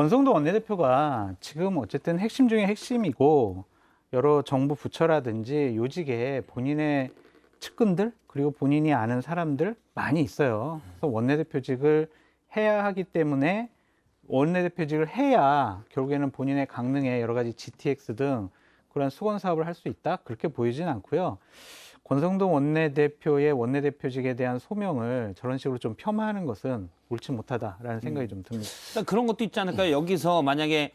권성동 원내대표가 지금 어쨌든 핵심 중에 핵심이고 여러 정부 부처라든지 요직에 본인의 측근들 그리고 본인이 아는 사람들 많이 있어요. 그래서 원내대표직을 해야 하기 때문에 원내대표직을 해야 결국에는 본인의 강릉에 여러 가지 GTX 등 그런 수건 사업을 할 수 있다 그렇게 보이진 않고요. 권성동 원내대표의 원내대표직에 대한 소명을 저런 식으로 좀 폄하하는 것은 옳지 못하다라는 생각이 좀 듭니다. 일단 그런 것도 있지 않을까요? 여기서 만약에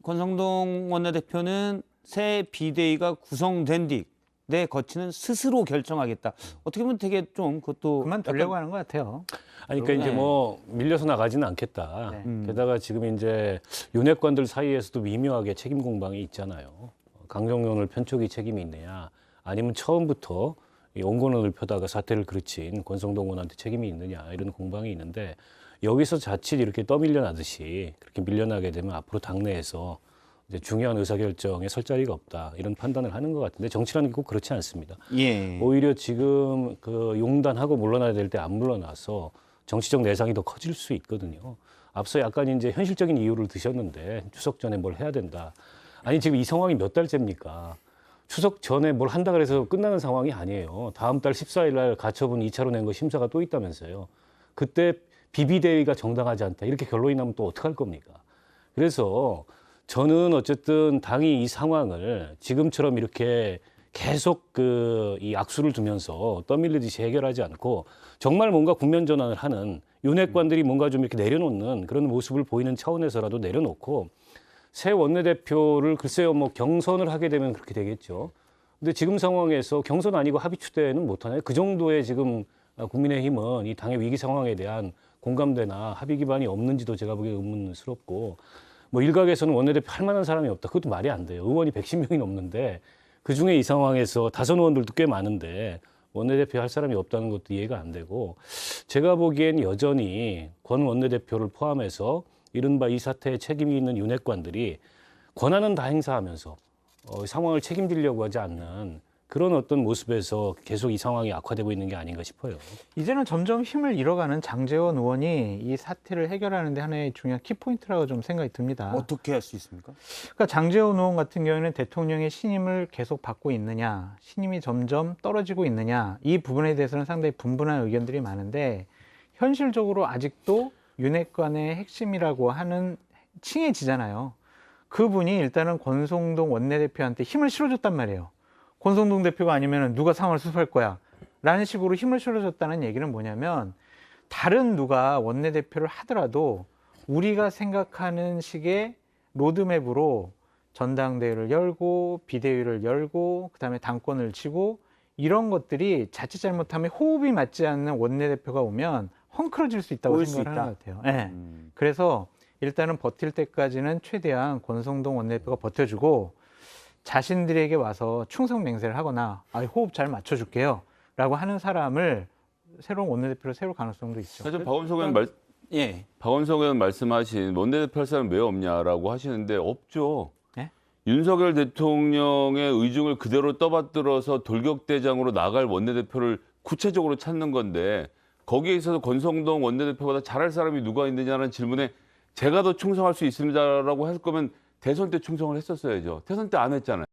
권성동 원내대표는 새 비대위가 구성된 뒤 내 거치는 스스로 결정하겠다. 어떻게 보면 되게 좀 그것도 그만두려고 하는 것 같아요. 아니, 그러니까 이제 네. 뭐 밀려서 나가지는 않겠다. 네. 게다가 지금 이제 윤핵관들 사이에서도 미묘하게 책임 공방이 있잖아요. 강정론을 편촉이 책임이 있느냐, 아니면 처음부터 이 온건원을 펴다가 사태를 그르친 권성동 의원한테 책임이 있느냐 이런 공방이 있는데 여기서 자칫 이렇게 떠밀려 나듯이 그렇게 밀려나게 되면 앞으로 당내에서 이제 중요한 의사결정에 설 자리가 없다 이런 판단을 하는 것 같은데 정치라는 게 꼭 그렇지 않습니다. 예. 오히려 지금 그 용단하고 물러나야 될 때 안 물러나서 정치적 내상이 더 커질 수 있거든요. 앞서 약간 이제 현실적인 이유를 드셨는데 추석 전에 뭘 해야 된다. 아니 지금 이 상황이 몇 달째입니까? 추석 전에 뭘 한다 그래서 끝나는 상황이 아니에요. 다음 달 14일 날 가처분 2차로 낸 거 심사가 또 있다면서요. 그때 비비대위가 정당하지 않다. 이렇게 결론이 나면 또 어떡할 겁니까? 그래서 저는 어쨌든 당이 이 상황을 지금처럼 이렇게 계속 이 악수를 두면서 떠밀리듯이 해결하지 않고 정말 뭔가 국면 전환을 하는 윤핵관들이 뭔가 좀 이렇게 내려놓는 그런 모습을 보이는 차원에서라도 내려놓고 새 원내대표를 글쎄요 뭐 경선을 하게 되면 그렇게 되겠죠. 근데 지금 상황에서 경선 아니고 합의 추대는 못하나요? 그 정도의 지금 국민의힘은 이 당의 위기 상황에 대한 공감대나 합의 기반이 없는지도 제가 보기에 의문스럽고 뭐 일각에서는 원내대표 할 만한 사람이 없다. 그것도 말이 안 돼요. 의원이 110명이 넘는데 그중에 이 상황에서 다선 의원들도 꽤 많은데 원내대표 할 사람이 없다는 것도 이해가 안 되고 제가 보기엔 여전히 권 원내대표를 포함해서 이른바 이 사태에 책임이 있는 윤핵관들이 권한은 다 행사하면서 상황을 책임지려고 하지 않는 그런 어떤 모습에서 계속 이 상황이 악화되고 있는 게 아닌가 싶어요. 이제는 점점 힘을 잃어가는 장제원 의원이 이 사태를 해결하는 데 하나의 중요한 키포인트라고 좀 생각이 듭니다. 어떻게 할 수 있습니까? 그러니까 장제원 의원 같은 경우에는 대통령의 신임을 계속 받고 있느냐, 신임이 점점 떨어지고 있느냐, 이 부분에 대해서는 상당히 분분한 의견들이 많은데 현실적으로 아직도 윤핵관의 핵심이라고 하는 칭해지잖아요. 그분이 일단은 권성동 원내대표한테 힘을 실어줬단 말이에요. 권성동 대표가 아니면 누가 상황을 수습할 거야 라는 식으로 힘을 실어줬다는 얘기는 뭐냐면 다른 누가 원내대표를 하더라도 우리가 생각하는 식의 로드맵으로 전당대회를 열고 비대위를 열고 그다음에 당권을 쥐고 이런 것들이 자칫 잘못하면 호흡이 맞지 않는 원내대표가 오면 헝클어질 수 있다고 생각을 하는 것 같아요. 네. 그래서 일단은 버틸 때까지는 최대한 권성동 원내대표가 버텨주고 자신들에게 와서 충성 맹세를 하거나 호흡 잘 맞춰줄게요 라고 하는 사람을 새로운 원내대표로 세울 가능성도 있죠. 사실 박원석 의원 말씀하신 원내대표 할 사람 왜 없냐라고 하시는데 없죠. 네? 윤석열 대통령의 의중을 그대로 떠받들어서 돌격대장으로 나갈 원내대표를 구체적으로 찾는 건데 거기에 있어서 권성동 원내대표보다 잘할 사람이 누가 있느냐는 질문에 제가 더 충성할 수 있습니다라고 할 거면 대선 때 충성을 했었어야죠. 대선 때 안 했잖아요.